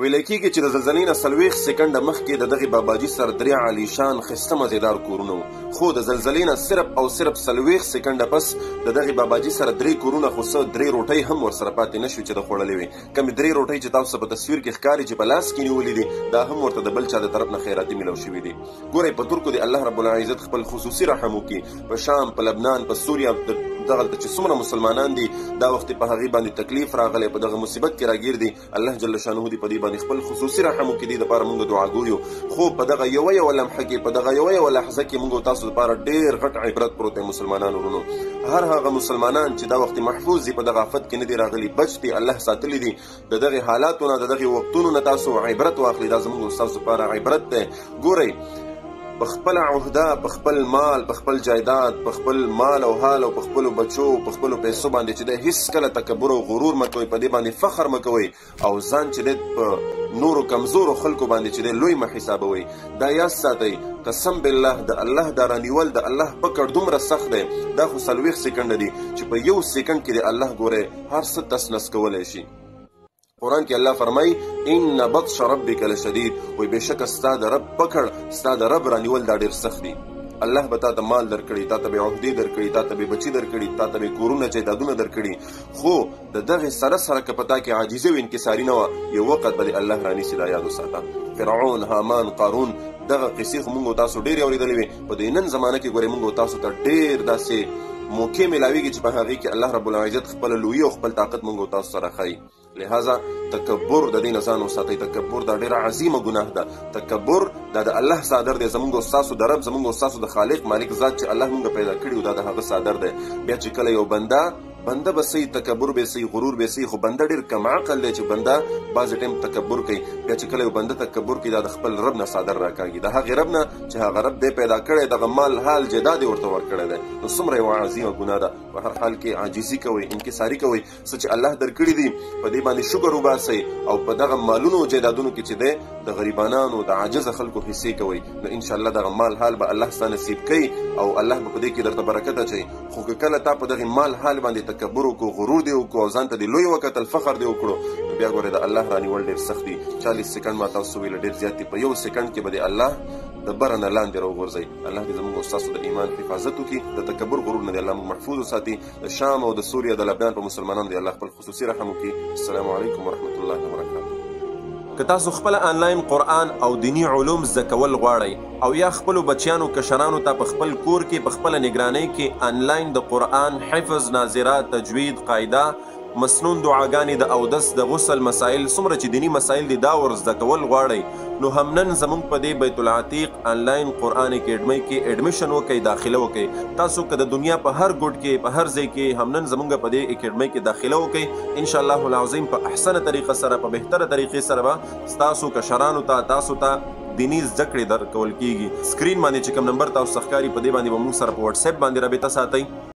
ویل کېږي چې د زلزلې نه 40 سکنډه مخکې د دغې باباجي سره 3 عالیشان ښایسته مزېدار کورونه وو، خو د زلزلې نه صرف او صرف 40 سکنډه پس د دغې باباجي سره 3 کورونه خو څه 3 روټۍ هم ورسره پاتې نه شوې چې د خوړلې وې. کمې 3 روټۍ چې تاسو په تصویر کې ښکاري چې په لاس کې نیولې دي دا هم ورته د بل چا د طرف نه خیراتي میلاو شوي دي. ګورئ په ترکو د الله رب العزت خپل خصوصي رحم وکړي. په شام، په لبنان، په سوریا دغلته چې څومره مسلمانان دي دا وخت په هغې باندې تکلیف راغلی، په دغه مصیبت کې راګیر دي، الله جل شانه دې په دې باندې خپل خصوصي رحم وکړي. دې دپاره موږ دعا ګویو. خو په دغه یوه لمحه کې، په دغه یوه لحظه کې موږ تاسو دپاره ډېر غټ عبرت پروت دی مسلمانانو ورونو. هر هغه مسلمانان چې دا وخت محفوظ دي، په دغه آفت کې نه دي راغلي، بچ دي، الله ساتلي دي. د دغې حالاتو نه، د دغې وختونو نه تاسو عبرت واخلئ. دا زموږ ستاسو دپاره عبرت دی. ګورئ په خپله عهده، په خپل مال، په خپل جایداد، په خپل مال او حال او په خپلو بچو، په خپلو پیسو باندې چې دی هېڅکله تکبر او غرور مه کوئ، په دې باندې فخر مه کوئ او ځان چې دی په نورو کمزورو خلکو باندې چې دی لوی مه حسابوئ. دا یاد ساتئ قسم بالله د الله دا رانیول د الله پکړ دومره سخت دی. دا خو 40 سکنډه دي چې په 1 سکنډ کې د الله ګورئ هر څه تس نس کولی شي. قرآن کې الله فرمایي ان بطش ربک لشدید، وایي بېشکه ستا د رب پکړ، ستا د رب رانیول دا ډېر سخت دي. الله به تا ته مال درکړي، تا ته به عهدې درکړي، تا ته به بچي درکړي، تا ته به کورونه جایدادونه درکړي، خو د دغې سره که په تا کې عاجزي او انکساري نه وه، یو وخت به د الله رانیسي. دا یاد وساته. فرعون، هامان، قارون دغه قصې خو موږ تاسو ډېرې اورېدلې وې. په دې نن زمانه کې ګورئ موږ تاسو ته ډېر داسې موقع میلاویږي چې په هغې کې الله رب العزت خپله لویي او خپل طاقت موږ تاسو سره ښایي. لہذا تکبر د دې نه ځان وساتئ. تکبر دا ډېره عظیمه ګناه ده. تکبر دا د الله صادر دی، زموږ او ستاسو د رب، زموږ او ستاسو د خالق مالک ذات چې الله موږ پیدا کړي و دا د هغه صادر دی. بیا چې کله یو بنده به صحیح تکبر به صحیح غرور به صحیح، خو بنده ډېر کم عقل دی چې بنده بعضې ټایم تکبر کوي. بیا چې کله یو بنده تکبر کوي دا د خپل رب نه صادر راکاږي، د هغې رب نه چې هغه رب دی پیدا کړی، دغه مال حال جایداد یې ورته ورکړی دی. نو څومره یوه عظیمه ګناه ده. په هر حال کې عاجزي کوئ، انکساري کوئ. څه چې الله درکړي دي په دې باندې شکر وباسئ او په دغه مالونو او جایدادونو کې چې دی د غریبانانو د عاجزه خلکو حصې کوئ. نو انشاءالله دغه مال حال به الله ستا نصیب کوي او الله به په دې کې درته برکت اچوي. خو که کله تا په دغې مال حال باندې تکبر وکړو، غرور دې وکړو او ځان ته دې لوی وکتل، فخر دې وکړو، نو بیا ګورئ د الله رانیول ډېر سخت دي. 40 سکنډ ما تاسو ویله ډېر زیات دي. په 1 سکنډ کې به د الله د بره نه لاندې راوغورځئ. الله دې زموږ او ستاسو د ایمان حفاظت وکړي، د تکبر غرور نه دې الله موږ محفوظ وساتي. د شام او د سوریا د لبنان په مسلمانانو دې الله خپل خصوصي رحم وکړي. السلام علیکم ورحمة الله وبرکاته. که تاسو خپل آنلاین قرآن او دینی علوم زده کول غواړئ او یا خپلو بچیانو کشرانو ته په خپل کور کې په خپله نګرانۍ کې آنلاین د قرآن حفظ، ناظره، تجوید، قاعده، مسنون دعاګانې، د اودس، د غسل مسائل، څومره چې دینی مسائل دي دا ور زده کول غواړئ، نو همنن زموږ په دې بیت العتیق آنلاین قرآن اکیډمۍ کې ایډمیشن وکړئ، داخله وکړئ. تاسو که د دنیا په هر ګوټ کې، په هر ځای کې همنن زموږ په دې اکیډمۍ کې داخله وکړئ. انشاءالله العظیم په احسنه طریقه سره، په بهتره طریقې سره به ستاسو کشرانو ته، تاسو ته دینی زده کړې درکول کېږي. سکرین باندې چې کوم نمبر تاسو ښکاري په دې باندې به موږ سره په وټساپ باندې رابطه ساتئ.